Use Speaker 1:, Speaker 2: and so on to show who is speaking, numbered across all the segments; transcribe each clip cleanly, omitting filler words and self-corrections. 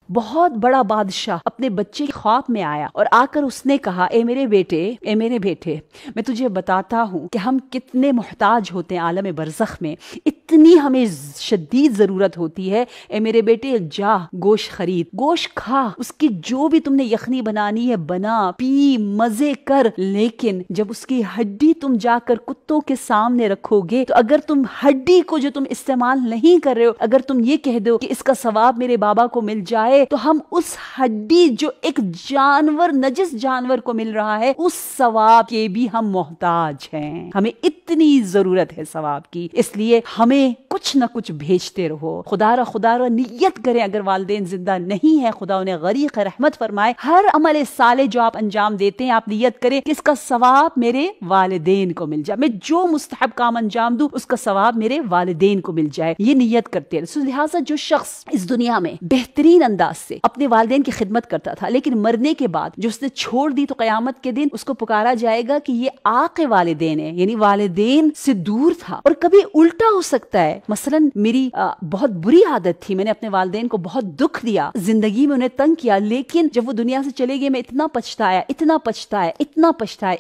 Speaker 1: بہت بڑا بادشاہ اپنے بچے کے خواب میں آیا اور آ کر اس نے کہا، اے میرے بیٹے، میں تجھے بتاتا ہوں کہ ہم کتنے محتاج ہوتے ہیں عالم برزخ میں، اتنی ہمیں شدید ضرورت ہوتی ہے۔ اے میرے بیٹے، جا گوشت خرید، گوشت کھا، اس کی جو بھی تم نے یخنی بنانی ہے بنا، پی، مزے کر، لیکن جب اس کی ہڈی تم جا کر کتوں کے سامنے رکھو گے تو اگر تم ہڈی کو جو تم استعمال نہیں کر رہے ہو، اگر تم یہ کہہ دو کہ اس کا ثواب میرے بابا کو مل جائے، تو ہم اس ہڈی جو ایک جانور، نجس جانور کو مل رہا ہے، اس ثواب کے بھی ہم محتاج ہیں۔ ہمیں اتنی ضرورت ہے ثواب کی، اس لیے ہمیں کچھ نہ کچھ بھیجتے رہو۔ خدا را نیت کریں، اگر والدین زندہ نہیں ہے خدا انہیں غریق رحمت فرمائے، ہر عمل صالح جو آپ انجام دیتے ہیں آپ نیت کریں کہ اس کا ثواب میرے والدین کو مل جائے، میں جو مستحب کام انجام دوں اس کا ثواب میرے والدین کو مل جائے، یہ نیت کرتے ہیں۔ لہٰذا جو شخص اس دنیا میں بہترین انداز سے اپنے والدین کی خدمت کرتا تھا، لیکن مرنے کے بعد جو اس نے چھوڑ دی، تو قیامت کے دن اس کو پکارا جائے گا کہ یہ عاق والدین ہے، یعنی والدین سے دور تھا۔ اور کبھی الٹا ہو سکتا ہے، مثلا میری بہت بری عادت تھی، میں نے اپنے والدین کو بہت دکھ دیا، زندگی میں انہیں تنگ کیا، لیکن جب وہ دنیا سے چلے گئے میں اتنا پچھتایا،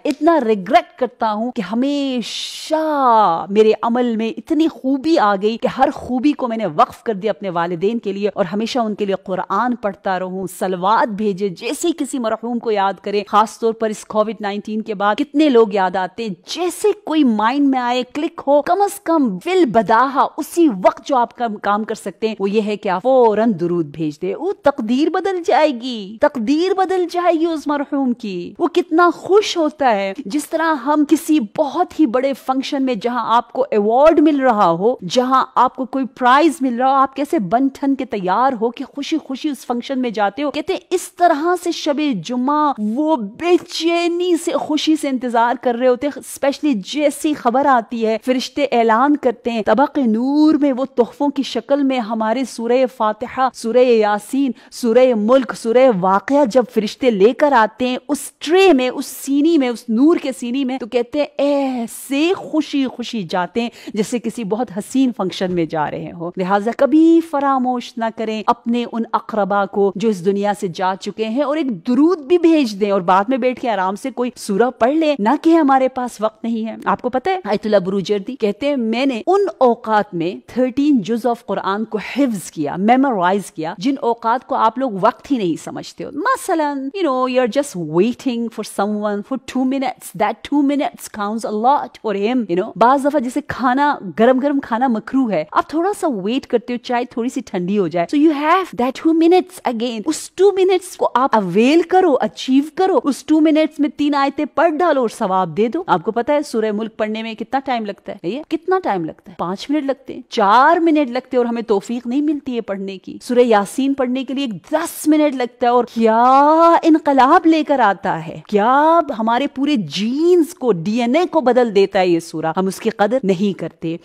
Speaker 1: اتنا ریگریٹ کرتا ہوں کہ ہمیشہ میرے عمل میں اتنی خوبی آ گئی کہ ہر خوبی کو میں نے وقف کر دیا اپنے والدین کے لیے، اور ہمیشہ ان کے لیے قرآن پڑھتا رہوں، صلوات بھیجے، جیسے کسی مرحوم کو یاد کرے۔ خاص طور پر اس کووڈ-19 کے بعد کتنے لوگ یاد آتے ہیں، جیسے کوئی مائنڈ میں آئے، کلک ہو، کم از کم فل بداہا اسی وقت جو آپ کا کام کر سکتے ہیں وہ یہ ہے کہ آپ فوراً درود بھیج دے، وہ تقدیر بدل جائے گی اس مرحوم کی۔ وہ کتنا خوش ہوتا ہے، جس طرح ہم کسی بہت ہی بڑے فنکشن میں جہاں آپ کو ایوارڈ مل رہا ہو، جہاں آپ کو کوئی پرائز مل رہا ہو، آپ کیسے بن ٹھن کے تیار ہو کہ خوشی خوشی اس فنکشن میں جاتے ہو، کہتے ہیں اس طرح سے شب جمعہ وہ بے چینی سے، خوشی سے انتظار کر رہے ہوتے ہیں، اسپیشلی جیسی خبر آتی ہے، فرشتے اعلان کرتے ہیں طبق نور میں وہ تحفوں کی شکل میں ہمارے سورہ فاتحہ، سورہ یاسین، سورہ ملک، سورہ واقعہ جب فرشتے لے کر آتے ہیں اس ٹرے میں، اس سینی میں، اس نور کے سینی میں، تو کہتے ہیں ایسے خوشی خوشی جاتے ہیں جیسے کسی بہت حسین فنکشن میں جا رہے ہو۔ لہٰذا کبھی فراموش نہ کریں اپنے ان اقربا کو جو اس دنیا سے جا چکے ہیں، اور ایک درود بھی بھیج دیں، اور بعد میں بیٹھ کے آرام سے کوئی سورہ پڑھ لیں، نہ کہ ہمارے پاس وقت نہیں ہے۔ آپ کو پتہ ہے آیت اللہ بروجردی کہتے ہیں میں نے ان اوقات میں 13 جز آف قرآن کو حفظ کیا، میمورائز کیا، جن اوقات کو آپ لوگ وقت ہی نہیں سمجھتے ہو۔ مثلا you're just waiting for someone for 2 minutes. That 2 minutes counts a lot for him. بعض دفعہ جیسے کھانا گرم کھانا مکروہ ہے، آپ تھوڑا سا ویٹ کرتے ہو چائے تھوڑی سی ٹھنڈی ہو جائے، so you have that 2 minutes again. Us 2 minutes کو آپ اویل کرو، اچیو کرو، اس 2 minutes میں 3 آیتیں پڑھ ڈالو اور ثواب دے دو۔ آپ کو پتا ہے سورہ ملک پڑھنے میں کتنا ٹائم لگتا ہے؟ کتنا ٹائم لگتا ہے؟ 5 منٹ لگتے ہیں، 4 منٹ لگتے ہیں، اور ہمیں توفیق نہیں ملتی ہے پڑھنے کی۔ سورہ یاسین پڑھنے کے لیے 10 منٹ لگتا ہے، اور کیا انقلاب لے کر آتا ہے، کیا ہمارے پورے جینز کو، ڈی این اے کو بدل دیتا ہے یہ سورہ، ہم اس کی قدر نہیں کرتے۔